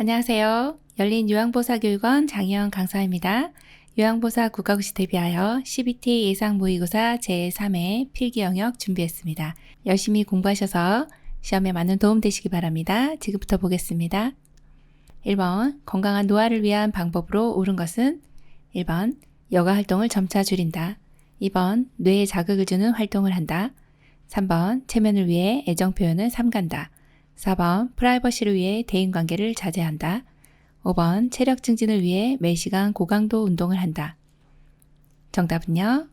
안녕하세요. 열린요양보사교육원 장희영 강사입니다. 요양보사 국가고시 대비하여 CBT 예상모의고사 제3회 필기영역 준비했습니다. 열심히 공부하셔서 시험에 많은 도움 되시기 바랍니다. 지금부터 보겠습니다. 1번 건강한 노화를 위한 방법으로 옳은 것은 1번 여가활동을 점차 줄인다. 2번 뇌에 자극을 주는 활동을 한다. 3번 체면을 위해 애정표현을 삼간다. 4번 프라이버시를 위해 대인관계를 자제한다. 5번 체력 증진을 위해 매시간 고강도 운동을 한다. 정답은요?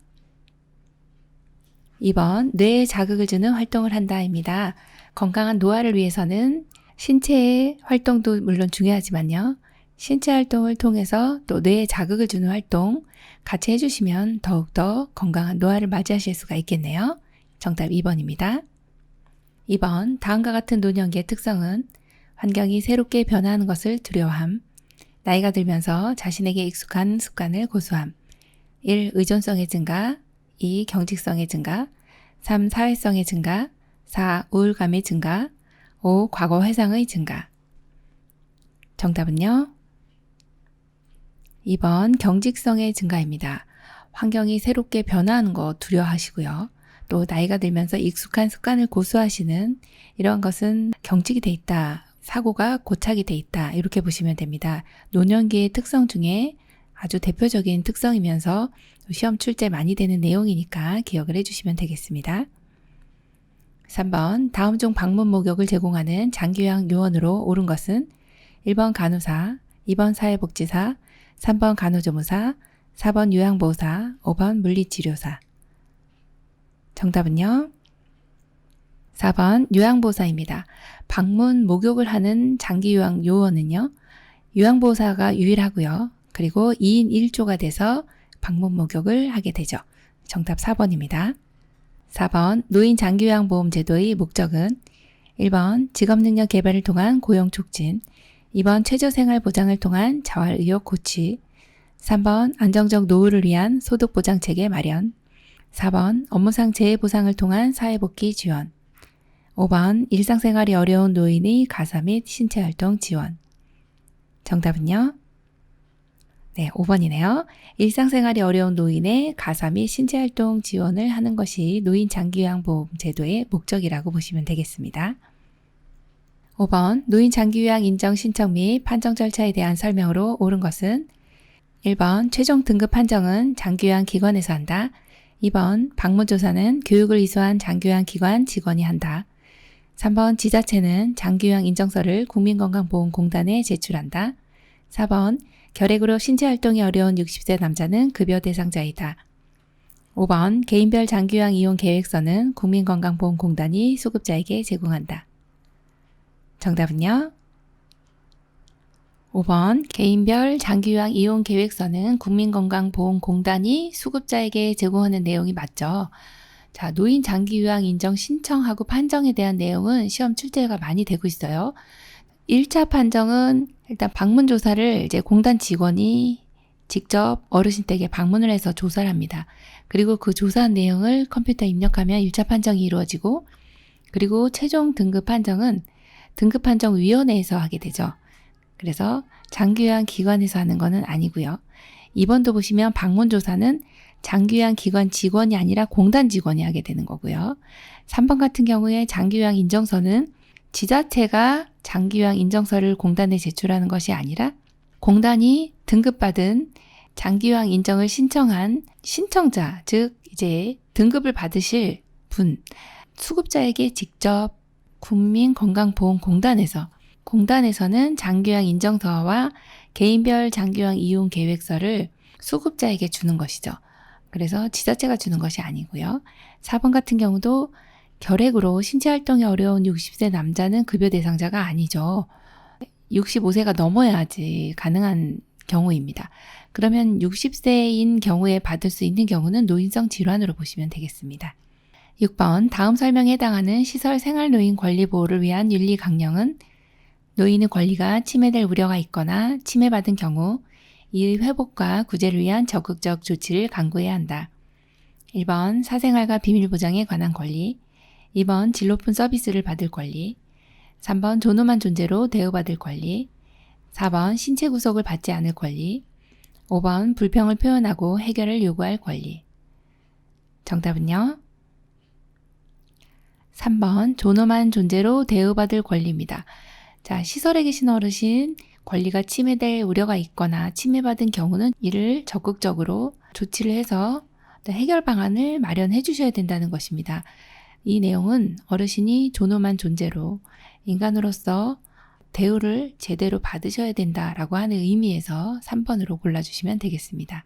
2번 뇌에 자극을 주는 활동을 한다입니다. 건강한 노화를 위해서는 신체의 활동도 물론 중요하지만요. 신체 활동을 통해서 또 뇌에 자극을 주는 활동 같이 해주시면 더욱더 건강한 노화를 맞이하실 수가 있겠네요. 정답 2번입니다. 2번 다음과 같은 노년기의 특성은 환경이 새롭게 변화하는 것을 두려워함, 나이가 들면서 자신에게 익숙한 습관을 고수함, 1. 의존성의 증가, 2. 경직성의 증가, 3. 사회성의 증가, 4. 우울감의 증가, 5. 과거 회상의 증가. 정답은요? 2번 경직성의 증가입니다. 환경이 새롭게 변화하는 거 두려워하시고요. 또 나이가 들면서 익숙한 습관을 고수하시는 이런 것은 경직이 돼 있다. 사고가 고착이 돼 있다. 이렇게 보시면 됩니다. 노년기의 특성 중에 아주 대표적인 특성이면서 시험 출제 많이 되는 내용이니까 기억을 해주시면 되겠습니다. 3번 다음 중 방문 목욕을 제공하는 장기요양 요원으로 옳은 것은 1번 간호사, 2번 사회복지사, 3번 간호조무사, 4번 요양보호사, 5번 물리치료사. 정답은요? 4번 요양보호사입니다. 방문 목욕을 하는 장기요양 요원은요. 요양보호사가 유일하고요. 그리고 2인 1조가 돼서 방문 목욕을 하게 되죠. 정답 4번입니다. 4번 노인 장기요양보험제도의 목적은 1번 직업능력 개발을 통한 고용 촉진, 2번 최저생활 보장을 통한 자활의욕 고취, 3번 안정적 노후를 위한 소득보장체계 마련, 4번 업무상 재해보상을 통한 사회복귀 지원, 5번 일상생활이 어려운 노인의 가사 및 신체활동 지원. 정답은요? 네, 5번이네요. 일상생활이 어려운 노인의 가사 및 신체활동 지원을 하는 것이 노인 장기요양보험제도의 목적이라고 보시면 되겠습니다. 5번 노인 장기요양 인정 신청 및 판정 절차에 대한 설명으로 옳은 것은 1번 최종 등급 판정은 장기요양 기관에서 한다. 2번 방문조사는 교육을 이수한 장기요양 기관 직원이 한다. 3번 지자체는 장기요양 인정서를 국민건강보험공단에 제출한다. 4번 결핵으로 신체활동이 어려운 60세 남자는 급여 대상자이다. 5번 개인별 장기요양 이용 계획서는 국민건강보험공단이 수급자에게 제공한다. 정답은요? 5번 개인별 장기요양 이용 계획서는 국민건강보험공단이 수급자에게 제공하는 내용이 맞죠. 자, 노인 장기요양 인정 신청하고 판정에 대한 내용은 시험 출제가 많이 되고 있어요. 1차 판정은 일단 방문조사를 이제 공단 직원이 직접 어르신 댁에 방문을 해서 조사를 합니다. 그리고 그 조사한 내용을 컴퓨터에 입력하면 1차 판정이 이루어지고, 그리고 최종 등급 판정은 등급판정위원회에서 하게 되죠. 그래서 장기요양 기관에서 하는 거는 아니고요. 2번도 보시면 방문조사는 장기요양 기관 직원이 아니라 공단 직원이 하게 되는 거고요. 3번 같은 경우에 장기요양 인정서는 지자체가 장기요양 인정서를 공단에 제출하는 것이 아니라 공단이 등급받은 장기요양 인정을 신청한 신청자, 즉 이제 등급을 받으실 분, 수급자에게 직접 공단에서는 장기요양 인정서와 개인별 장기요양 이용 계획서를 수급자에게 주는 것이죠. 그래서 지자체가 주는 것이 아니고요. 4번 같은 경우도 결핵으로 신체활동이 어려운 60세 남자는 급여 대상자가 아니죠. 65세가 넘어야지 가능한 경우입니다. 그러면 60세인 경우에 받을 수 있는 경우는 노인성 질환으로 보시면 되겠습니다. 6번 다음 설명에 해당하는 시설 생활노인 권리 보호를 위한 윤리 강령은 노인의 권리가 침해될 우려가 있거나 침해받은 경우 이의 회복과 구제를 위한 적극적 조치를 강구해야 한다. 1번 사생활과 비밀보장에 관한 권리, 2번 질 높은 서비스를 받을 권리, 3번 존엄한 존재로 대우받을 권리, 4번 신체 구속을 받지 않을 권리. 5번 불평을 표현하고 해결을 요구할 권리. 정답은요? 3번 존엄한 존재로 대우받을 권리입니다. 자, 시설에 계신 어르신 권리가 침해될 우려가 있거나 침해받은 경우는 이를 적극적으로 조치를 해서 해결 방안을 마련해 주셔야 된다는 것입니다. 이 내용은 어르신이 존엄한 존재로 인간으로서 대우를 제대로 받으셔야 된다라고 하는 의미에서 3번으로 골라주시면 되겠습니다.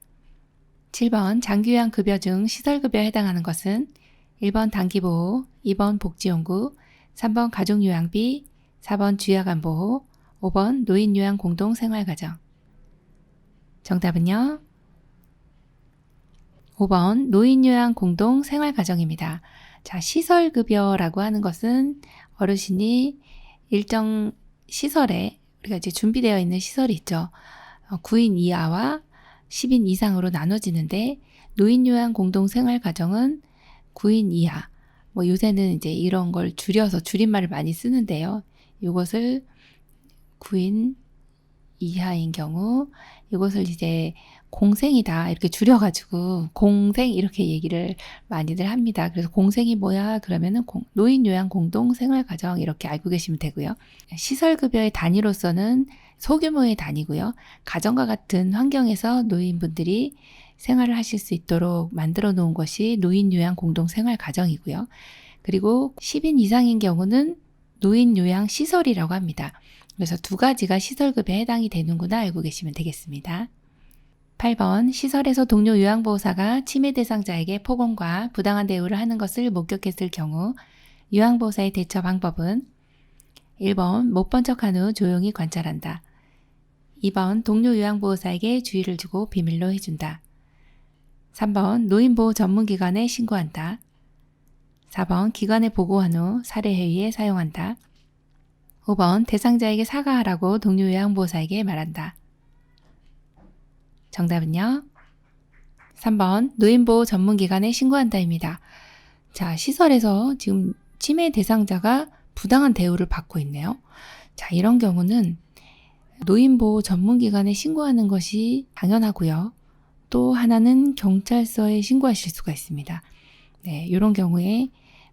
7번 장기요양급여 중 시설급여에 해당하는 것은 1번 단기보호, 2번 복지연구, 3번 가족요양비, 4번 주야간보호, 5번 노인요양공동생활가정. 정답은요? 5번 노인요양공동생활가정입니다. 자, 시설급여라고 하는 것은 어르신이 일정 시설에 우리가 이제 준비되어 있는 시설이 있죠. 9인 이하와 10인 이상으로 나눠지는데 노인요양공동생활가정은 9인 이하. 요새는 이제 이런 걸 줄여서 줄임말을 많이 쓰는데요. 이것을 9인 이하인 경우 이것을 이제 공생이다 이렇게 줄여가지고 공생 이렇게 얘기를 많이들 합니다. 그래서 공생이 뭐야? 그러면은 노인요양공동생활가정 이렇게 알고 계시면 되고요. 시설급여의 단위로서는 소규모의 단위고요. 가정과 같은 환경에서 노인분들이 생활을 하실 수 있도록 만들어 놓은 것이 노인요양공동생활가정이고요. 그리고 10인 이상인 경우는 노인요양시설이라고 합니다. 그래서 두 가지가 시설급여에 해당이 되는구나 알고 계시면 되겠습니다. 8번 시설에서 동료 요양보호사가 침해 대상자에게 폭언과 부당한 대우를 하는 것을 목격했을 경우 요양보호사의 대처 방법은 1번 못 본 척한 후 조용히 관찰한다. 2번 동료 요양보호사에게 주의를 주고 비밀로 해준다. 3번 노인보호 전문기관에 신고한다. 4번 기관에 보고한 후 사례회의에 사용한다. 5번 대상자에게 사과하라고 동료 요양보호사에게 말한다. 정답은요? 3번 노인보호 전문기관에 신고한다입니다. 자, 시설에서 지금 침해 대상자가 부당한 대우를 받고 있네요. 자, 이런 경우는 노인보호 전문기관에 신고하는 것이 당연하고요. 또 하나는 경찰서에 신고하실 수가 있습니다. 네, 이런 경우에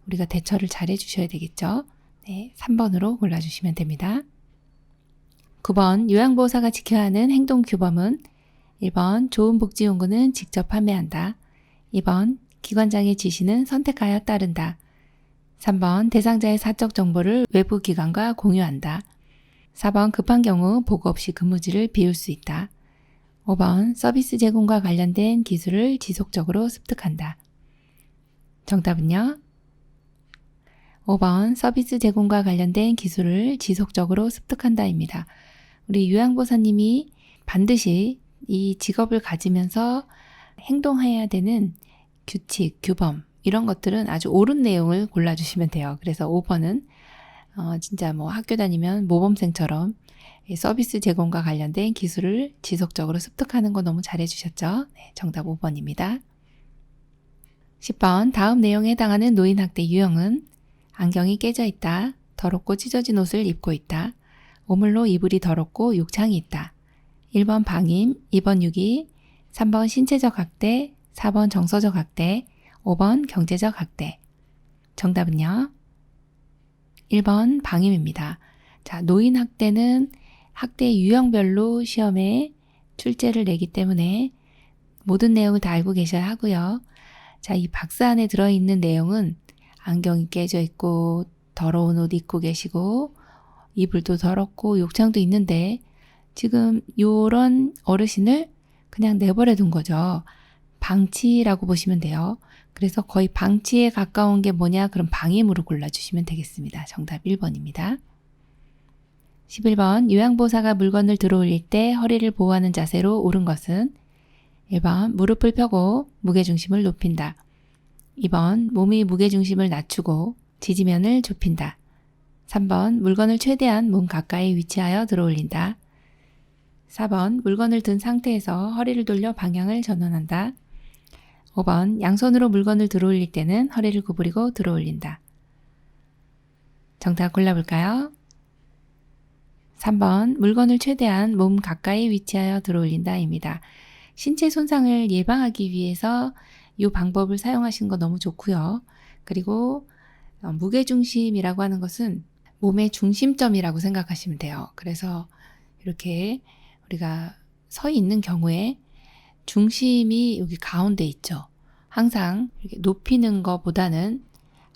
우리가 대처를 잘 해주셔야 되겠죠. 네, 3번으로 골라주시면 됩니다. 9번 요양보호사가 지켜야 하는 행동규범은 1번 좋은 복지용구는 직접 판매한다. 2번 기관장의 지시는 선택하여 따른다. 3번 대상자의 사적 정보를 외부 기관과 공유한다. 4번 급한 경우 보고 없이 근무지를 비울 수 있다. 5번 서비스 제공과 관련된 기술을 지속적으로 습득한다. 정답은요? 5번 서비스 제공과 관련된 기술을 지속적으로 습득한다입니다. 우리 요양보호사님이 반드시 이 직업을 가지면서 행동해야 되는 규칙, 규범 이런 것들은 아주 옳은 내용을 골라주시면 돼요. 그래서 5번은 진짜 학교 다니면 모범생처럼 서비스 제공과 관련된 기술을 지속적으로 습득하는 거 너무 잘해주셨죠? 네, 정답 5번입니다. 10번 다음 내용에 해당하는 노인학대 유형은 안경이 깨져 있다, 더럽고 찢어진 옷을 입고 있다, 오물로 이불이 더럽고 욕창이 있다. 1번 방임, 2번 유기, 3번 신체적 학대, 4번 정서적 학대, 5번 경제적 학대. 정답은요? 1번 방임입니다. 자, 노인 학대는 학대 유형별로 시험에 출제를 내기 때문에 모든 내용을 다 알고 계셔야 하고요. 자, 이 박스 안에 들어있는 내용은 안경이 깨져 있고 더러운 옷 입고 계시고 이불도 더럽고 욕창도 있는데 지금 요런 어르신을 그냥 내버려 둔 거죠. 방치라고 보시면 돼요. 그래서 거의 방치에 가까운 게 뭐냐? 그럼 방임으로 골라주시면 되겠습니다. 정답 1번입니다. 11번 요양보호사가 물건을 들어올릴 때 허리를 보호하는 자세로 옳은 것은 1번 무릎을 펴고 무게중심을 높인다. 2번 몸이 무게중심을 낮추고 지지면을 좁힌다. 3번 물건을 최대한 몸 가까이 위치하여 들어올린다. 4번 물건을 든 상태에서 허리를 돌려 방향을 전환한다. 5번 양손으로 물건을 들어올릴 때는 허리를 구부리고 들어올린다. 정답 골라볼까요? 3번 물건을 최대한 몸 가까이 위치하여 들어올린다입니다. 신체 손상을 예방하기 위해서 이 방법을 사용하시는 거 너무 좋고요. 그리고 무게중심이라고 하는 것은 몸의 중심점이라고 생각하시면 돼요. 그래서 이렇게 우리가 서 있는 경우에 중심이 여기 가운데 있죠. 항상 이렇게 높이는 것보다는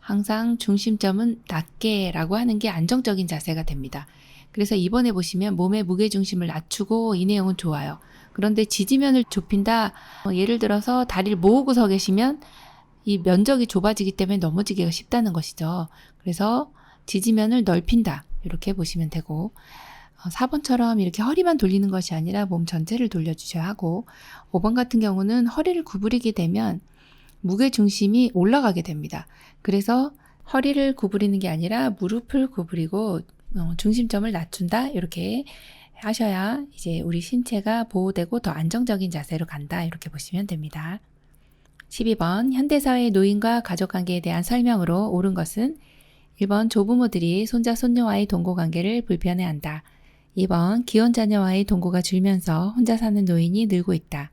항상 중심점은 낮게 라고 하는 게 안정적인 자세가 됩니다. 그래서 이번에 보시면 몸의 무게중심을 낮추고 이 내용은 좋아요. 그런데 지지면을 좁힌다. 예를 들어서 다리를 모으고 서 계시면 이 면적이 좁아지기 때문에 넘어지기가 쉽다는 것이죠. 그래서 지지면을 넓힌다. 이렇게 보시면 되고 4번처럼 이렇게 허리만 돌리는 것이 아니라 몸 전체를 돌려주셔야 하고 5번 같은 경우는 허리를 구부리게 되면 무게중심이 올라가게 됩니다. 그래서 허리를 구부리는 게 아니라 무릎을 구부리고 중심점을 낮춘다. 이렇게 하셔야 이제 우리 신체가 보호되고 더 안정적인 자세로 간다. 이렇게 보시면 됩니다. 12번 현대사회의 노인과 가족관계에 대한 설명으로 옳은 것은 1번 조부모들이 손자 손녀와의 동거관계를 불편해한다. 2번 기혼자녀와의 동거가 줄면서 혼자 사는 노인이 늘고 있다.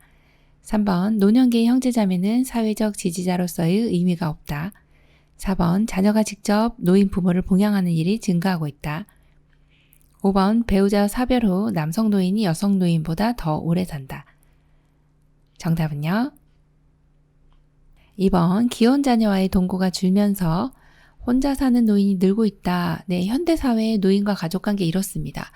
3번 노년기의 형제자매는 사회적 지지자로서의 의미가 없다. 4번 자녀가 직접 노인 부모를 봉양하는 일이 증가하고 있다. 5번 배우자 사별 후 남성 노인이 여성 노인보다 더 오래 산다. 정답은요? 2번 기혼 자녀와의 동거가 줄면서 혼자 사는 노인이 늘고 있다. 네, 현대사회의 노인과 가족관계 이렇습니다.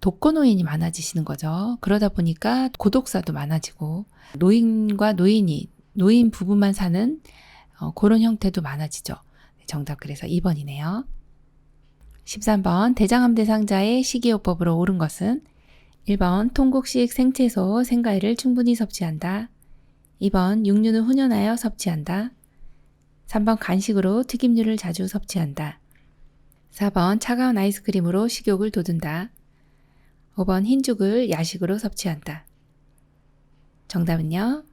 독거노인이 많아지시는 거죠. 그러다 보니까 고독사도 많아지고 노인과 노인 부부만 사는 그런 형태도 많아지죠. 정답 그래서 2번이네요. 13번 대장암 대상자의 식이요법으로 옳은 것은 1번 통곡식 생채소 생과일을 충분히 섭취한다. 2번 육류는 훈연하여 섭취한다. 3번 간식으로 튀김류를 자주 섭취한다. 4번 차가운 아이스크림으로 식욕을 돋운다. 5번 흰죽을 야식으로 섭취한다. 정답은요?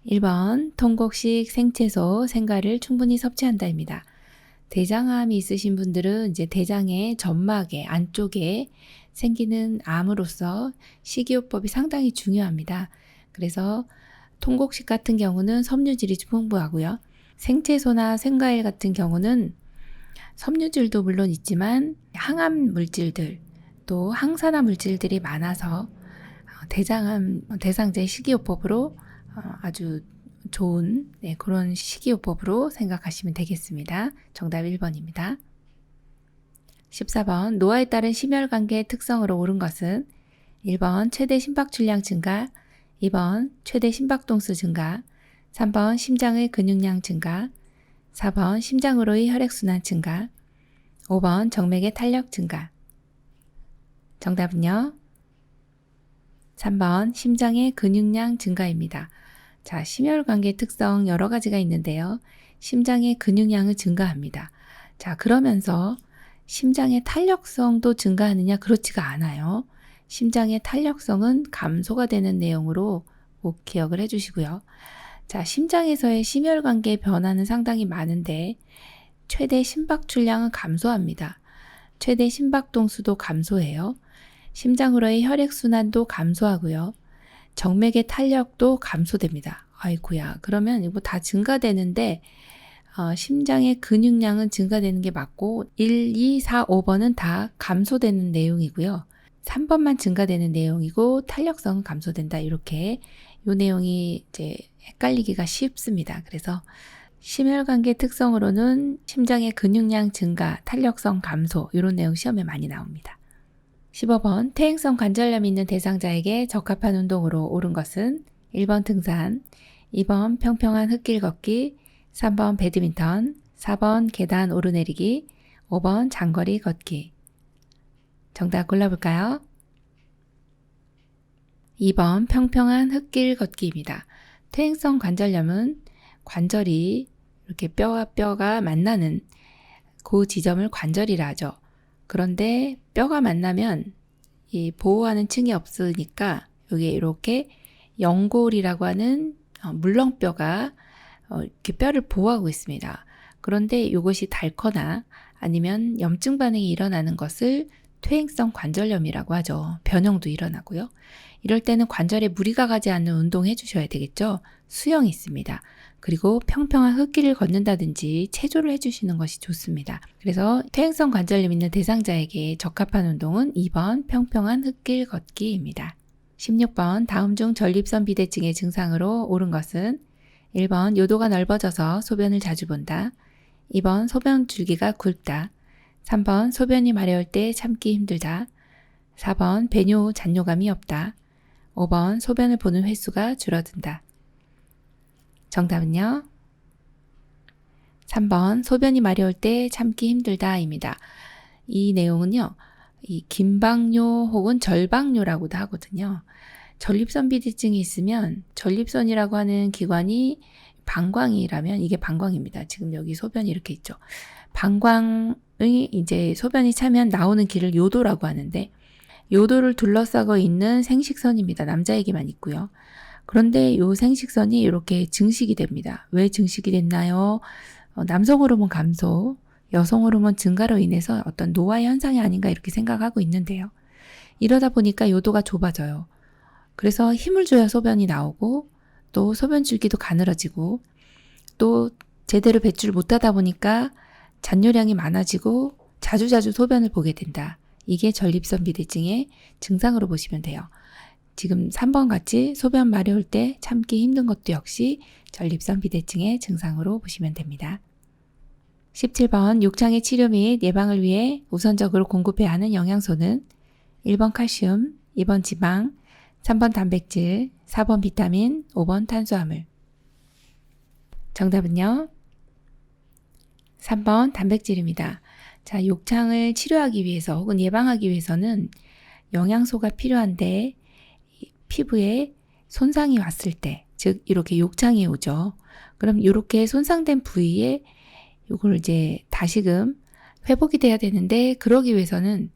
1번 통곡식 생채소 생과를 충분히 섭취한다입니다. 대장암이 있으신 분들은 이제 대장의 점막의 안쪽에 생기는 암으로서 식이요법이 상당히 중요합니다. 그래서 통곡식 같은 경우는 섬유질이 풍부하고요. 생채소나 생과일 같은 경우는 섬유질도 물론 있지만 항암 물질들 또 항산화 물질들이 많아서 대장암 대상자의 식이요법으로 아주 좋은 그런 식이요법으로 생각하시면 되겠습니다. 정답 1번입니다. 14번 노화에 따른 심혈관계의 특성으로 옳은 것은 1번 최대 심박출량 증가, 2번 최대 심박동수 증가, 3번 심장의 근육량 증가, 4번 심장으로의 혈액순환 증가, 5번 정맥의 탄력 증가. 정답은요? 3번 심장의 근육량 증가입니다. 자, 심혈관계 특성 여러 가지가 있는데요. 심장의 근육량을 증가합니다. 자, 그러면서 심장의 탄력성도 증가하느냐? 그렇지가 않아요. 심장의 탄력성은 감소가 되는 내용으로 꼭 기억을 해주시고요. 자, 심장에서의 심혈관계 변화는 상당히 많은데 최대 심박출량은 감소합니다. 최대 심박동수도 감소해요. 심장으로의 혈액순환도 감소하고요. 정맥의 탄력도 감소됩니다. 아이고야. 그러면 이거 다 증가되는데 심장의 근육량은 증가되는 게 맞고 1, 2, 4, 5번은 다 감소되는 내용이고요. 3번만 증가되는 내용이고 탄력성은 감소된다. 이렇게 이 내용이 이제 헷갈리기가 쉽습니다. 그래서 심혈관계 특성으로는 심장의 근육량 증가, 탄력성 감소 이런 내용 시험에 많이 나옵니다. 15번 퇴행성 관절염이 있는 대상자에게 적합한 운동으로 옳은 것은 1번 등산, 2번 평평한 흙길 걷기, 3번 배드민턴, 4번 계단 오르내리기, 5번 장거리 걷기. 정답 골라볼까요? 2번 평평한 흙길 걷기입니다. 퇴행성 관절염은 관절이 이렇게 뼈와 뼈가 만나는 그 지점을 관절이라 하죠. 그런데 뼈가 만나면 이 보호하는 층이 없으니까 여기에 이렇게 연골이라고 하는 물렁뼈가 이렇게 뼈를 보호하고 있습니다. 그런데 이것이 닳거나 아니면 염증 반응이 일어나는 것을 퇴행성 관절염이라고 하죠. 변형도 일어나고요. 이럴 때는 관절에 무리가 가지 않는 운동 해주셔야 되겠죠. 수영이 있습니다. 그리고 평평한 흙길을 걷는다든지 체조를 해주시는 것이 좋습니다. 그래서 퇴행성 관절염 있는 대상자에게 적합한 운동은 2번 평평한 흙길 걷기입니다. 16번 다음 중 전립선 비대증의 증상으로 옳은 것은 1번 요도가 넓어져서 소변을 자주 본다. 2번 소변 줄기가 굵다. 3번 소변이 마려울 때 참기 힘들다. 4번 배뇨 후 잔뇨감이 없다. 5번 소변을 보는 횟수가 줄어든다. 정답은요? 3번 소변이 마려울 때 참기 힘들다입니다. 이 내용은요. 이 긴박뇨 혹은 절박뇨라고도 하거든요. 전립선 비대증이 있으면 전립선이라고 하는 기관이 방광이라면 이게 방광입니다. 지금 여기 소변이 이렇게 있죠. 방광의 이제 소변이 차면 나오는 길을 요도라고 하는데 요도를 둘러싸고 있는 생식선입니다. 남자에게만 있고요. 그런데 이 생식선이 이렇게 증식이 됩니다. 왜 증식이 됐나요? 남성 호르몬 감소, 여성 호르몬 증가로 인해서 어떤 노화 현상이 아닌가 이렇게 생각하고 있는데요. 이러다 보니까 요도가 좁아져요. 그래서 힘을 줘야 소변이 나오고 또 소변 줄기도 가늘어지고 또 제대로 배출을 못하다 보니까 잔뇨량이 많아지고 자주자주 소변을 보게 된다. 이게 전립선 비대증의 증상으로 보시면 돼요. 지금 3번 같이 소변 마려울 때 참기 힘든 것도 역시 전립선 비대증의 증상으로 보시면 됩니다. 17번 욕창의 치료 및 예방을 위해 우선적으로 공급해야 하는 영양소는 1번 칼슘, 2번 지방, 3번 단백질, 4번 비타민, 5번 탄수화물. 정답은요? 3번 단백질입니다. 자, 욕창을 치료하기 위해서 혹은 예방하기 위해서는 영양소가 필요한데 피부에 손상이 왔을 때, 즉 이렇게 욕창이 오죠. 그럼 이렇게 손상된 부위에 이걸 이제 다시금 회복이 돼야 되는데 그러기 위해서는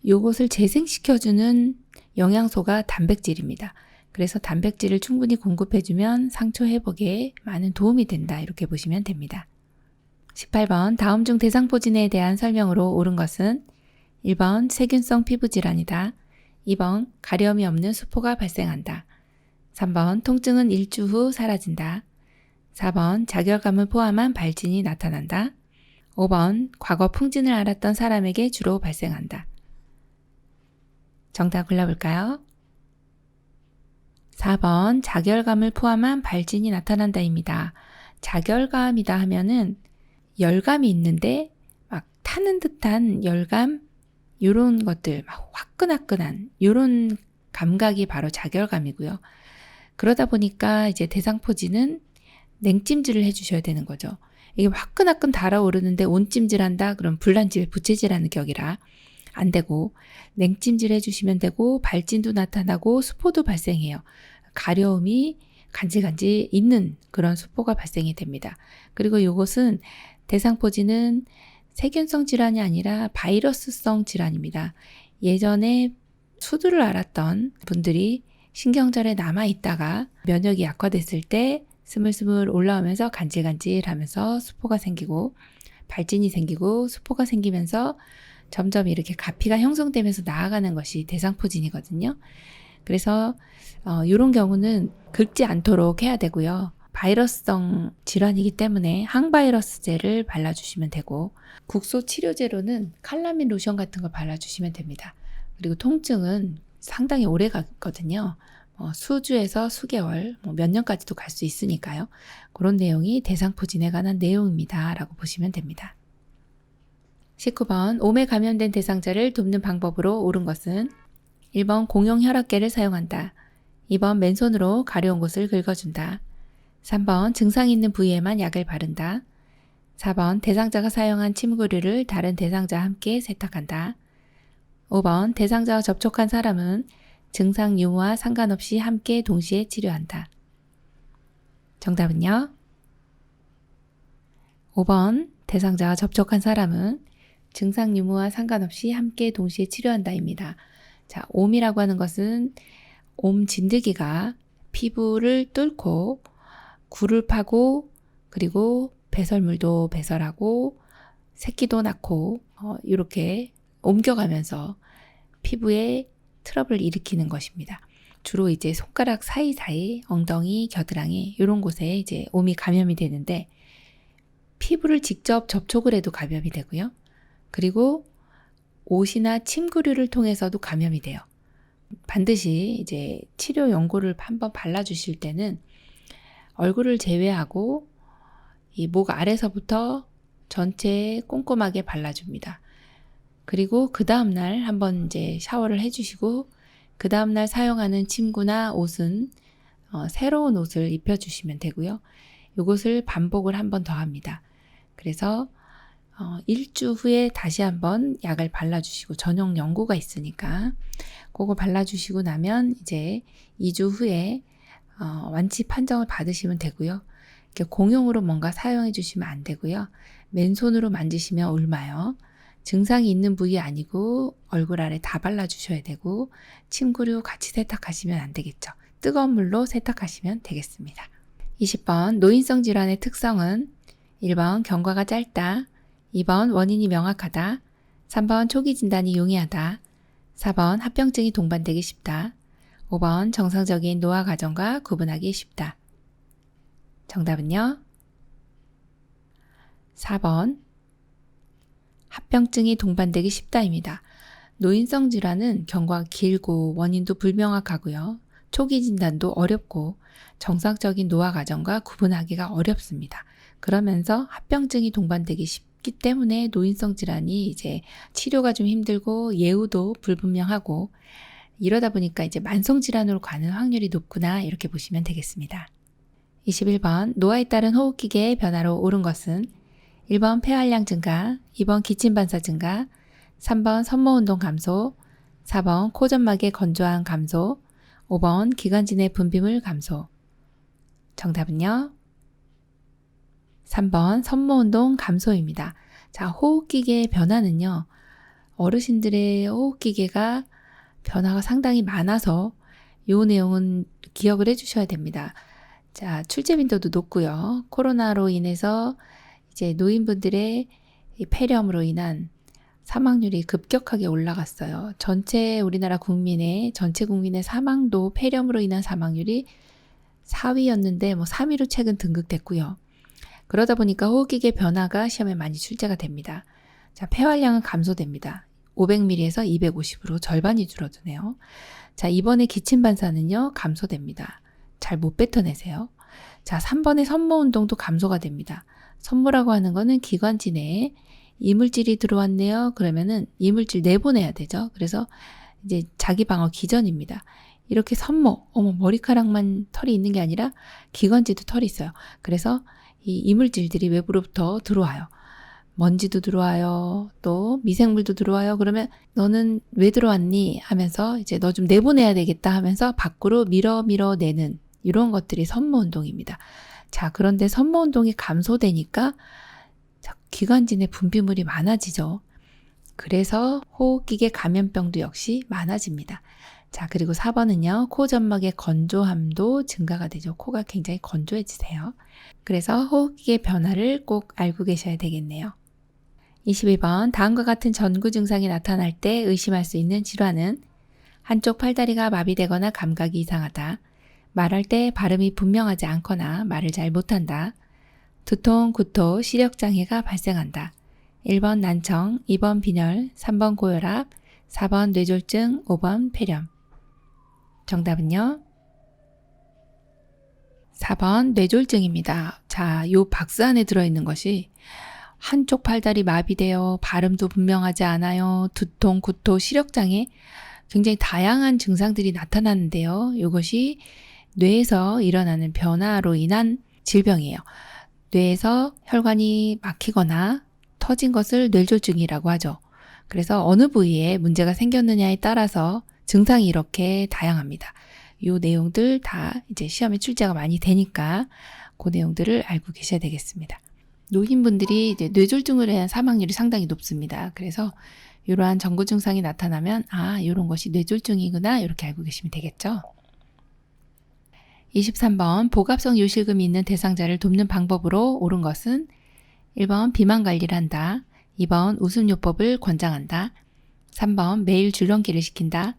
이것을 재생시켜주는 영양소가 단백질입니다. 그래서 단백질을 충분히 공급해주면 상처 회복에 많은 도움이 된다. 이렇게 보시면 됩니다. 18번 다음 중 대상포진에 대한 설명으로 옳은 것은 1번 세균성 피부질환이다. 2번 가려움이 없는 수포가 발생한다. 3번 통증은 일주 후 사라진다. 4번 자결감을 포함한 발진이 나타난다. 5번 과거 풍진을 앓았던 사람에게 주로 발생한다. 정답 골라볼까요? 4번 자결감을 포함한 발진이 나타난다입니다. 자결감이다 하면은 열감이 있는데 막 타는 듯한 열감 이런 것들 막 화끈화끈한 이런 감각이 바로 자결감이고요. 그러다 보니까 이제 대상포진은 냉찜질을 해주셔야 되는 거죠. 이게 화끈화끈 달아오르는데 온찜질한다? 그럼 불난질, 부채질하는 격이라 안 되고 냉찜질 해주시면 되고 발진도 나타나고 수포도 발생해요. 가려움이 간질간질 있는 그런 수포가 발생이 됩니다. 그리고 이것은 대상포진은 세균성 질환이 아니라 바이러스성 질환입니다. 예전에 수두를 앓았던 분들이 신경절에 남아있다가 면역이 약화됐을 때 스물스물 올라오면서 간질간질하면서 수포가 생기고 발진이 생기고 수포가 생기면서 점점 이렇게 가피가 형성되면서 나아가는 것이 대상포진이거든요. 그래서 이런 경우는 긁지 않도록 해야 되고요. 바이러스성 질환이기 때문에 항바이러스제를 발라주시면 되고 국소 치료제로는 칼라민 로션 같은 거 발라주시면 됩니다. 그리고 통증은 상당히 오래 가거든요. 수주에서 수개월, 몇 년까지도 갈 수 있으니까요. 그런 내용이 대상포진에 관한 내용입니다. 라고 보시면 됩니다. 19번 옴에 감염된 대상자를 돕는 방법으로 옳은 것은 1번 공용 혈압계를 사용한다. 2번 맨손으로 가려운 곳을 긁어준다. 3번 증상이 있는 부위에만 약을 바른다. 4번 대상자가 사용한 침구류를 다른 대상자와 함께 세탁한다. 5번 대상자와 접촉한 사람은 증상 유무와 상관없이 함께 동시에 치료한다. 정답은요? 5번 대상자와 접촉한 사람은 증상 유무와 상관없이 함께 동시에 치료한다입니다. 자, 옴이라고 하는 것은 옴 진드기가 피부를 뚫고 굴을 파고 그리고 배설물도 배설하고 새끼도 낳고 이렇게 옮겨가면서 피부에 트러블을 일으키는 것입니다. 주로 이제 손가락 사이사이, 엉덩이, 겨드랑이 이런 곳에 이제 옴이 감염이 되는데 피부를 직접 접촉을 해도 감염이 되고요. 그리고 옷이나 침구류를 통해서도 감염이 돼요. 반드시 이제 치료 연고를 한번 발라주실 때는 얼굴을 제외하고 이 목 아래서부터 전체에 꼼꼼하게 발라줍니다. 그리고 그 다음날 한번 이제 샤워를 해주시고 그 다음날 사용하는 침구나 옷은 새로운 옷을 입혀주시면 되고요. 이것을 반복을 한 번 더 합니다. 그래서 일주 후에 다시 한번 약을 발라주시고 전용 연고가 있으니까 그거 발라주시고 나면 이제 2주 후에 완치 판정을 받으시면 되고요. 이렇게 공용으로 뭔가 사용해 주시면 안 되고요. 맨손으로 만지시면 옮아요. 증상이 있는 부위 아니고 얼굴 아래 다 발라주셔야 되고 침구류 같이 세탁하시면 안 되겠죠. 뜨거운 물로 세탁하시면 되겠습니다. 20번 노인성 질환의 특성은 1번 경과가 짧다, 2번 원인이 명확하다, 3번 초기 진단이 용이하다, 4번 합병증이 동반되기 쉽다, 5번 정상적인 노화 과정과 구분하기 쉽다. 정답은요? 4번 합병증이 동반되기 쉽다입니다. 노인성 질환은 경과가 길고 원인도 불명확하고요. 초기 진단도 어렵고 정상적인 노화 과정과 구분하기가 어렵습니다. 그러면서 합병증이 동반되기 쉽기 때문에 노인성 질환이 이제 치료가 좀 힘들고 예후도 불분명하고 이러다 보니까 이제 만성 질환으로 가는 확률이 높구나 이렇게 보시면 되겠습니다. 21번 노화에 따른 호흡기계의 변화로 옳은 것은 1번 폐활량 증가, 2번 기침 반사 증가, 3번 섬모운동 감소, 4번 코점막의 건조함 감소, 5번 기관지 분비물 감소. 정답은요? 3번 섬모운동 감소입니다. 자, 호흡기계의 변화는요. 어르신들의 호흡기계가 변화가 상당히 많아서 이 내용은 기억을 해주셔야 됩니다. 자, 출제 빈도도 높고요. 코로나로 인해서 이제 노인분들의 폐렴으로 인한 사망률이 급격하게 올라갔어요. 우리나라 전체 국민의 사망도 폐렴으로 인한 사망률이 4위였는데 3위로 최근 등극됐고요. 그러다 보니까 호흡기계 변화가 시험에 많이 출제가 됩니다. 자, 폐활량은 감소됩니다. 500ml에서 250으로 절반이 줄어드네요. 자, 이번에 기침 반사는요, 감소됩니다. 잘 못 뱉어내세요. 자, 3번의 섬모운동도 감소가 됩니다. 섬모라고 하는 거는 기관지 내에 이물질이 들어왔네요. 그러면은 이물질 내보내야 되죠. 그래서 이제 자기 방어 기전입니다. 이렇게 머리카락만 털이 있는 게 아니라 기관지도 털이 있어요. 그래서 이 이물질들이 외부로부터 들어와요. 먼지도 들어와요. 또 미생물도 들어와요. 그러면 너는 왜 들어왔니? 하면서 이제 너 좀 내보내야 되겠다 하면서 밖으로 밀어내는 이런 것들이 섬모운동입니다. 자, 그런데 섬모운동이 감소되니까 기관지 내 분비물이 많아지죠. 그래서 호흡기계 감염병도 역시 많아집니다. 자, 그리고 4번은요. 코 점막의 건조함도 증가가 되죠. 코가 굉장히 건조해지세요. 그래서 호흡기계 변화를 꼭 알고 계셔야 되겠네요. 22번 다음과 같은 전구 증상이 나타날 때 의심할 수 있는 질환은 한쪽 팔다리가 마비되거나 감각이 이상하다. 말할 때 발음이 분명하지 않거나 말을 잘 못한다. 두통, 구토, 시력장애가 발생한다. 1번 난청, 2번 빈혈, 3번 고혈압, 4번 뇌졸중, 5번 폐렴. 정답은요? 4번 뇌졸중입니다. 자, 요 박스 안에 들어있는 것이 한쪽 팔다리 마비되어 발음도 분명하지 않아요. 두통, 구토, 시력장애 굉장히 다양한 증상들이 나타나는데요. 이것이 뇌에서 일어나는 변화로 인한 질병이에요. 뇌에서 혈관이 막히거나 터진 것을 뇌졸중이라고 하죠. 그래서 어느 부위에 문제가 생겼느냐에 따라서 증상이 이렇게 다양합니다. 이 내용들 다 이제 시험에 출제가 많이 되니까 그 내용들을 알고 계셔야 되겠습니다. 노인분들이 이제 뇌졸중으로 인한 사망률이 상당히 높습니다. 그래서 이러한 전구 증상이 나타나면 이런 것이 뇌졸중이구나 이렇게 알고 계시면 되겠죠. 23번 복압성 요실금이 있는 대상자를 돕는 방법으로 옳은 것은 1번 비만 관리를 한다. 2번 웃음요법을 권장한다. 3번 매일 줄넘기를 시킨다.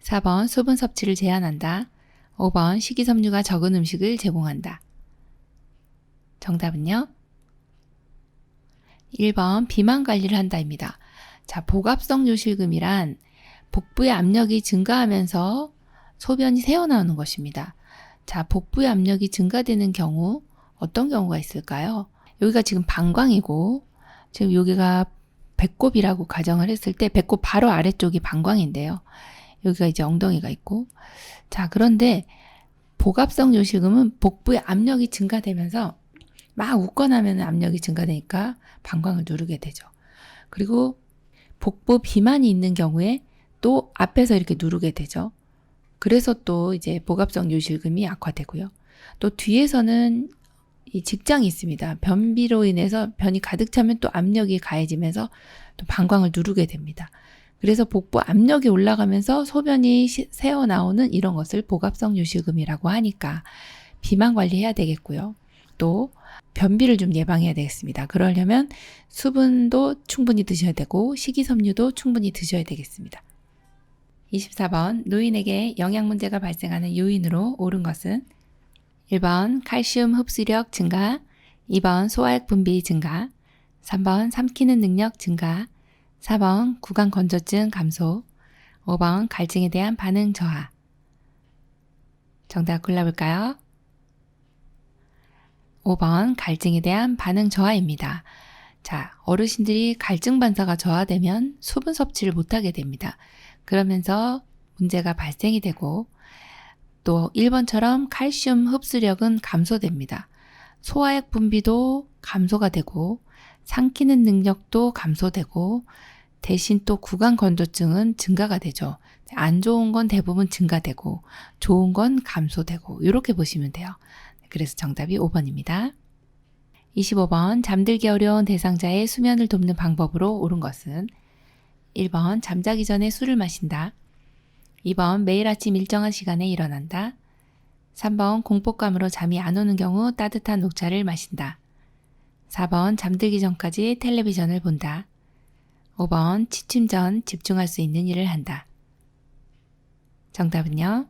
4번 수분 섭취를 제한한다. 5번 식이섬유가 적은 음식을 제공한다. 정답은요? 1번 비만 관리를 한다입니다. 자, 복압성 요실금이란 복부의 압력이 증가하면서 소변이 새어나오는 것입니다. 자, 복부의 압력이 증가되는 경우 어떤 경우가 있을까요? 여기가 지금 방광이고 지금 여기가 배꼽이라고 가정을 했을 때 배꼽 바로 아래쪽이 방광인데요. 여기가 이제 엉덩이가 있고 자, 그런데 복압성 요실금은 복부의 압력이 증가되면서 막 웃거나면 압력이 증가되니까 방광을 누르게 되죠. 그리고 복부 비만이 있는 경우에 또 앞에서 이렇게 누르게 되죠. 그래서 또 이제 복압성 요실금이 악화되고요. 또 뒤에서는 이 직장이 있습니다. 변비로 인해서 변이 가득 차면 또 압력이 가해지면서 또 방광을 누르게 됩니다. 그래서 복부 압력이 올라가면서 소변이 새어 나오는 이런 것을 복압성 요실금이라고 하니까 비만 관리해야 되겠고요. 또 변비를 좀 예방해야 되겠습니다. 그러려면 수분도 충분히 드셔야 되고 식이섬유도 충분히 드셔야 되겠습니다. 24번 노인에게 영양 문제가 발생하는 요인으로 옳은 것은 1번 칼슘 흡수력 증가, 2번 소화액 분비 증가, 3번 삼키는 능력 증가, 4번 구강 건조증 감소, 5번 갈증에 대한 반응 저하. 정답 골라볼까요? 5번 갈증에 대한 반응 저하입니다. 자, 어르신들이 갈증 반사가 저하되면 수분 섭취를 못하게 됩니다. 그러면서 문제가 발생이 되고 또 1번처럼 칼슘 흡수력은 감소됩니다. 소화액 분비도 감소가 되고 삼키는 능력도 감소되고 대신 또 구강 건조증은 증가가 되죠. 안 좋은 건 대부분 증가되고 좋은 건 감소되고 이렇게 보시면 돼요. 그래서 정답이 5번입니다. 25번 잠들기 어려운 대상자의 수면을 돕는 방법으로 옳은 것은 1번 잠자기 전에 술을 마신다. 2번 매일 아침 일정한 시간에 일어난다. 3번 공포감으로 잠이 안 오는 경우 따뜻한 녹차를 마신다. 4번 잠들기 전까지 텔레비전을 본다. 5번 취침 전 집중할 수 있는 일을 한다. 정답은요?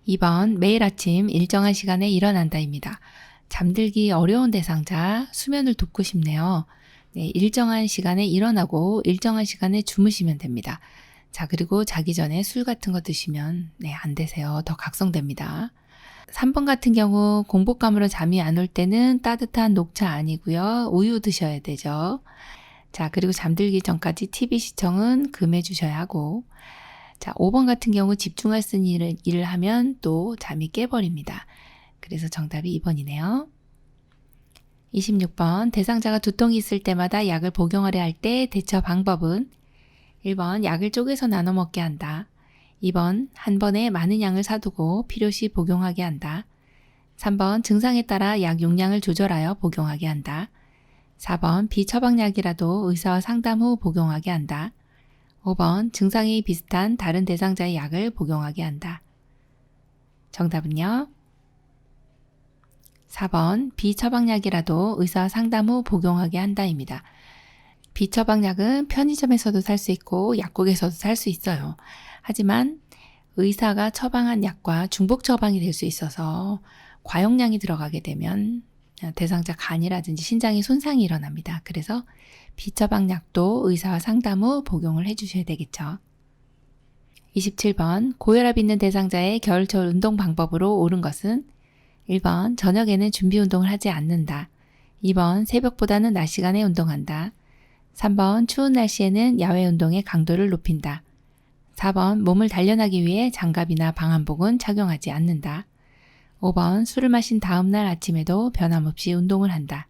2번 매일 아침 일정한 시간에 일어난다입니다. 잠들기 어려운 대상자 수면을 돕고 싶네요. 네, 일정한 시간에 일어나고 일정한 시간에 주무시면 됩니다. 자, 그리고 자기 전에 술 같은 거 드시면 안 되세요. 더 각성됩니다. 3번 같은 경우 공복감으로 잠이 안 올 때는 따뜻한 녹차 아니고요. 우유 드셔야 되죠. 자, 그리고 잠들기 전까지 TV 시청은 금해 주셔야 하고 자, 5번 같은 경우 집중할 수 있는 일을 하면 또 잠이 깨버립니다. 그래서 정답이 2번이네요. 26번 대상자가 두통이 있을 때마다 약을 복용하려 할 때 대처 방법은 1번 약을 쪼개서 나눠 먹게 한다. 2번 한 번에 많은 양을 사두고 필요시 복용하게 한다. 3번 증상에 따라 약 용량을 조절하여 복용하게 한다. 4번 비처방약이라도 의사와 상담 후 복용하게 한다. 5번 증상이 비슷한 다른 대상자의 약을 복용하게 한다. 정답은요? 4번 비처방약이라도 의사와 상담 후 복용하게 한다입니다. 비처방약은 편의점에서도 살 수 있고 약국에서도 살 수 있어요. 하지만 의사가 처방한 약과 중복 처방이 될 수 있어서 과용량이 들어가게 되면 대상자 간이라든지 신장에 손상이 일어납니다. 그래서 비처방약도 의사와 상담 후 복용을 해주셔야 되겠죠. 27번 고혈압 있는 대상자의 겨울철 운동 방법으로 옳은 것은 1번 저녁에는 준비 운동을 하지 않는다. 2번 새벽보다는 낮 시간에 운동한다. 3번 추운 날씨에는 야외 운동의 강도를 높인다. 4번 몸을 단련하기 위해 장갑이나 방한복은 착용하지 않는다. 5번 술을 마신 다음날 아침에도 변함없이 운동을 한다.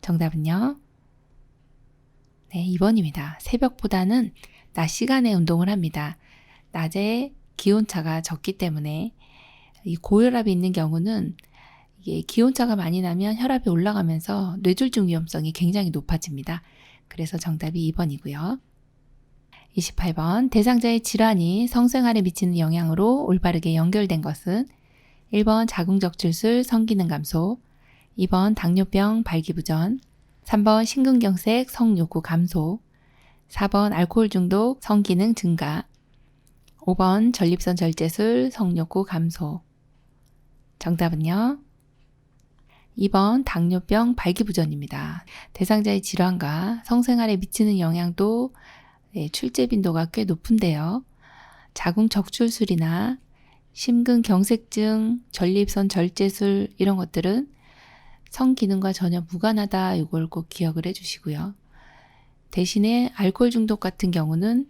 정답은요? 네, 2번입니다. 새벽보다는 낮 시간에 운동을 합니다. 낮에 기온차가 적기 때문에 이 고혈압이 있는 경우는 이게 기온차가 많이 나면 혈압이 올라가면서 뇌졸중 위험성이 굉장히 높아집니다. 그래서 정답이 2번이고요. 28번 대상자의 질환이 성생활에 미치는 영향으로 올바르게 연결된 것은 1번 자궁적출술 성기능 감소, 2번 당뇨병 발기부전, 3번 심근경색 성욕구 감소, 4번 알코올 중독, 성기능 증가. 5번 전립선 절제술, 성욕구 감소. 정답은요? 2번 당뇨병 발기부전입니다. 대상자의 질환과 성생활에 미치는 영향도 출제 빈도가 꽤 높은데요. 자궁 적출술이나 심근경색증, 전립선 절제술 이런 것들은 성기능과 전혀 무관하다. 이걸 꼭 기억을 해주시고요. 대신에 알코올 중독 같은 경우는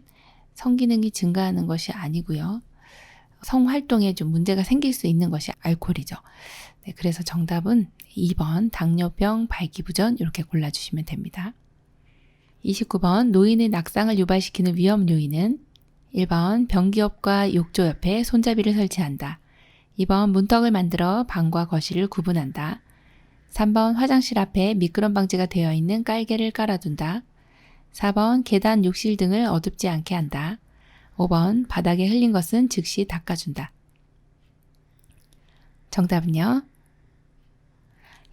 성기능이 증가하는 것이 아니고요. 성활동에 좀 문제가 생길 수 있는 것이 알코올이죠. 네, 그래서 정답은 2번 당뇨병 발기부전 이렇게 골라주시면 됩니다. 29번 노인의 낙상을 유발시키는 위험 요인은 1번 변기업과 욕조 옆에 손잡이를 설치한다. 2번 문턱을 만들어 방과 거실을 구분한다. 3번 화장실 앞에 미끄럼 방지가 되어 있는 깔개를 깔아둔다. 4번 계단, 욕실 등을 어둡지 않게 한다. 5번 바닥에 흘린 것은 즉시 닦아준다. 정답은요?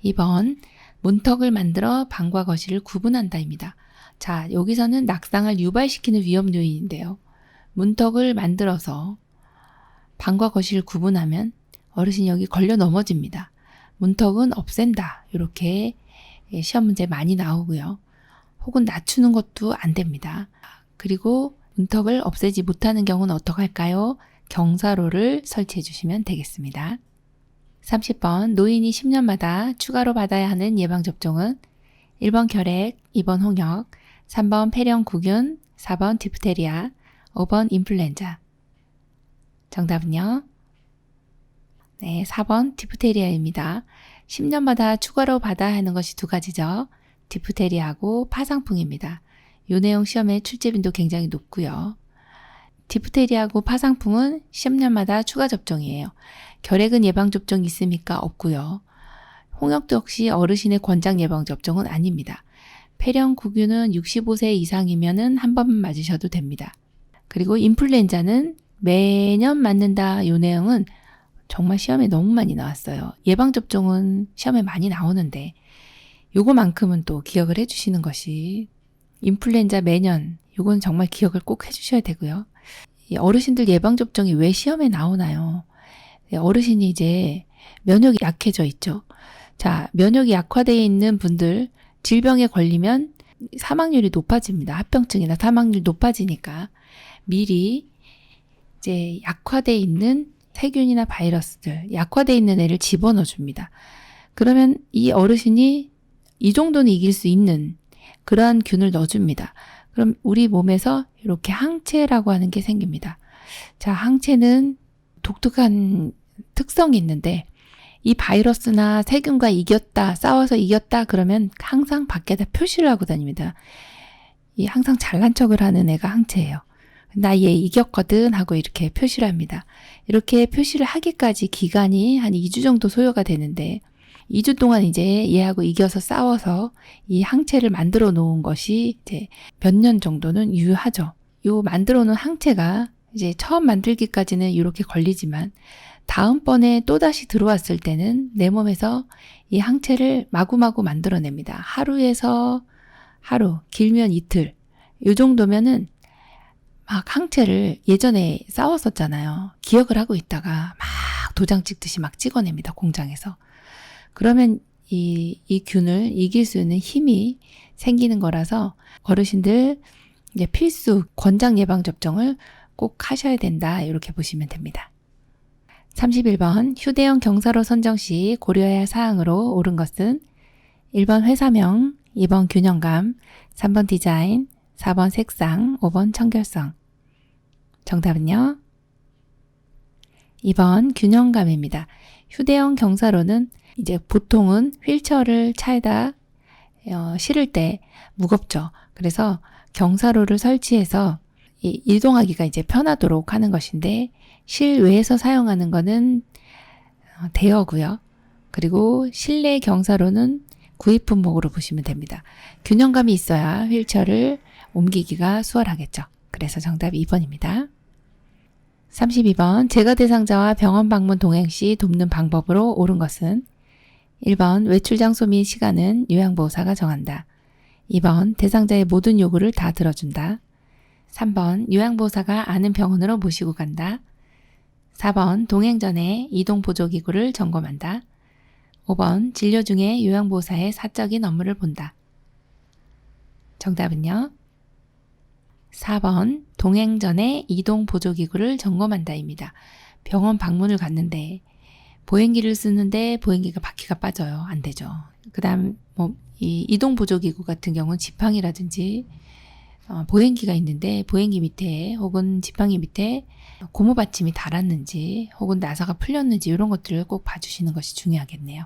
2번 문턱을 만들어 방과 거실을 구분한다입니다. 자, 여기서는 낙상을 유발시키는 위험 요인인데요. 문턱을 만들어서 방과 거실을 구분하면 어르신이 여기 걸려 넘어집니다. 문턱은 없앤다. 이렇게 시험 문제 많이 나오고요. 혹은 낮추는 것도 안 됩니다. 그리고 문턱을 없애지 못하는 경우는 어떻게 할까요? 경사로를 설치해 주시면 되겠습니다. 30번 노인이 10년마다 추가로 받아야 하는 예방접종은 1번 결핵, 2번 홍역, 3번 폐렴구균, 4번 디프테리아, 5번 인플루엔자. 정답은요? 네, 4번 디프테리아입니다. 10년마다 추가로 받아야 하는 것이 두 가지죠. 디프테리아하고 파상풍입니다. 요 내용 시험에 출제 빈도 굉장히 높고요. 디프테리아하고 파상풍은 10년마다 추가 접종이에요. 결핵은 예방접종이 있습니까? 없고요. 홍역도 역시 어르신의 권장 예방접종은 아닙니다. 폐렴구균은 65세 이상이면 한 번만 맞으셔도 됩니다. 그리고 인플루엔자는 매년 맞는다. 요 내용은 정말 시험에 너무 많이 나왔어요. 예방접종은 시험에 많이 나오는데 요거만큼은 또 기억을 해주시는 것이 인플루엔자 매년 요건 정말 기억을 꼭 해주셔야 되고요. 어르신들 예방접종이 왜 시험에 나오나요? 어르신이 이제 면역이 약해져 있죠. 자, 면역이 약화되어 있는 분들 질병에 걸리면 사망률이 높아집니다. 합병증이나 사망률이 높아지니까 미리 이제 약화되어 있는 세균이나 바이러스들, 약화되어 있는 애를 집어넣어 줍니다. 그러면 이 어르신이 이 정도는 이길 수 있는 그러한 균을 넣어줍니다. 그럼 우리 몸에서 이렇게 항체라고 하는 게 생깁니다. 자, 항체는 독특한 특성이 있는데 이 바이러스나 세균과 이겼다, 싸워서 이겼다 그러면 항상 밖에다 표시를 하고 다닙니다. 이 항상 잘난 척을 하는 애가 항체예요. 나 얘 이겼거든 하고 이렇게 표시를 합니다. 이렇게 표시를 하기까지 기간이 한 2주 정도 소요가 되는데 2주 동안 이제 얘하고 이겨서 싸워서 이 항체를 만들어 놓은 것이 이제 몇 년 정도는 유효하죠. 요 만들어 놓은 항체가 이제 처음 만들기까지는 이렇게 걸리지만 다음번에 또다시 들어왔을 때는 내 몸에서 이 항체를 마구마구 만들어냅니다. 하루에서 하루, 길면 이틀. 요 정도면은 막 항체를 예전에 싸웠었잖아요. 기억을 하고 있다가 막 도장 찍듯이 막 찍어냅니다. 공장에서. 그러면 이 균을 이길 수 있는 힘이 생기는 거라서 어르신들 이제 필수 권장 예방접종을 꼭 하셔야 된다. 이렇게 보시면 됩니다. 31번 휴대용 경사로 선정 시 고려해야 할 사항으로 옳은 것은 1번 회사명, 2번 균형감, 3번 디자인, 4번 색상, 5번 청결성. 정답은요? 2번 균형감입니다. 휴대용 경사로는 이제 보통은 휠체어를 차에다 실을 때 무겁죠. 그래서 경사로를 설치해서 이동하기가 이제 편하도록 하는 것인데 실외에서 사용하는 거는 대여고요. 그리고 실내 경사로는 구입 품목으로 보시면 됩니다. 균형감이 있어야 휠체어를 옮기기가 수월하겠죠. 그래서 정답 2번입니다. 32번 재가 대상자와 병원 방문 동행 시 돕는 방법으로 옳은 것은 1번 외출 장소 및 시간은 요양보호사가 정한다. 2번 대상자의 모든 요구를 다 들어준다. 3번 요양보호사가 아는 병원으로 모시고 간다. 4번 동행 전에 이동보조기구를 점검한다. 5번 진료 중에 요양보호사의 사적인 업무를 본다. 정답은요? 4번 동행 전에 이동보조기구를 점검한다입니다. 병원 방문을 갔는데 보행기를 쓰는데 보행기가 바퀴가 빠져요. 안 되죠. 그 다음 이 이동보조기구 같은 경우는 지팡이라든지 보행기가 있는데 보행기 밑에 혹은 지팡이 밑에 고무 받침이 닳았는지 혹은 나사가 풀렸는지 이런 것들을 꼭 봐주시는 것이 중요하겠네요.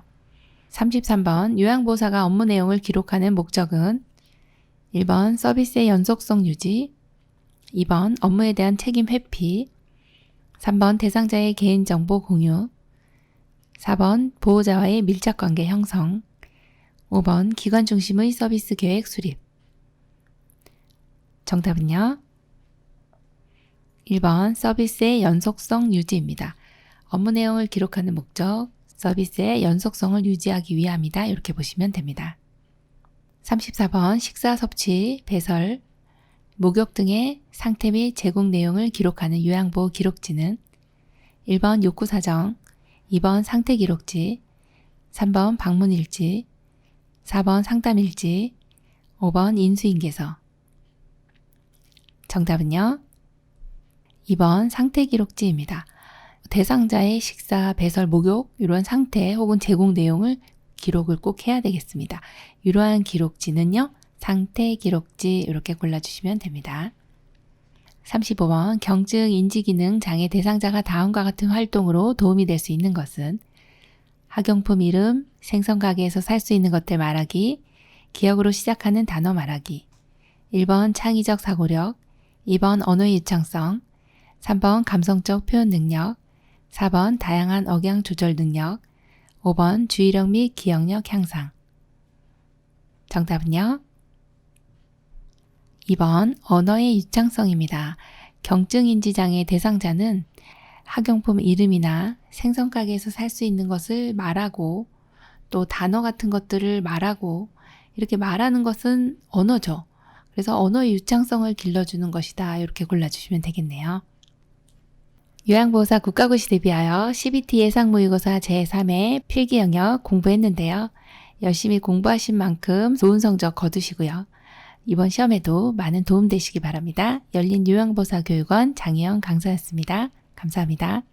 33번 요양보호사가 업무 내용을 기록하는 목적은 1번 서비스의 연속성 유지, 2번 업무에 대한 책임 회피, 3번 대상자의 개인정보 공유, 4번 보호자와의 밀착관계 형성, 5번 기관 중심의 서비스 계획 수립. 정답은요? 1번 서비스의 연속성 유지입니다. 업무 내용을 기록하는 목적, 서비스의 연속성을 유지하기 위함이다. 이렇게 보시면 됩니다. 34번 식사 섭취, 배설, 목욕 등의 상태 및 제공 내용을 기록하는 요양보호 기록지는 1번 욕구 사정, 2번 상태 기록지, 3번 방문 일지, 4번 상담 일지, 5번 인수인계서. 정답은요? 2번 상태 기록지입니다. 대상자의 식사, 배설, 목욕 이런 상태 혹은 제공 내용을 기록을 꼭 해야 되겠습니다. 이러한 기록지는요. 상태 기록지 이렇게 골라주시면 됩니다. 35번 경증 인지기능 장애 대상자가 다음과 같은 활동으로 도움이 될 수 있는 것은 학용품 이름, 생선가게에서 살 수 있는 것들 말하기, 기억으로 시작하는 단어 말하기, 1번 창의적 사고력, 2번 언어의 유창성, 3번 감성적 표현 능력, 4번 다양한 억양 조절 능력, 5번 주의력 및 기억력 향상. 정답은요? 2번 언어의 유창성입니다. 경증인지장애 대상자는 학용품 이름이나 생선가게에서 살 수 있는 것을 말하고 또 단어 같은 것들을 말하고 이렇게 말하는 것은 언어죠. 그래서 언어의 유창성을 길러주는 것이다. 이렇게 골라주시면 되겠네요. 요양보호사 국가고시 대비하여 CBT 예상모의고사 제3회 필기 영역 공부했는데요. 열심히 공부하신 만큼 좋은 성적 거두시고요. 이번 시험에도 많은 도움 되시기 바랍니다. 열린 요양보호사 교육원 장혜영 강사였습니다. 감사합니다.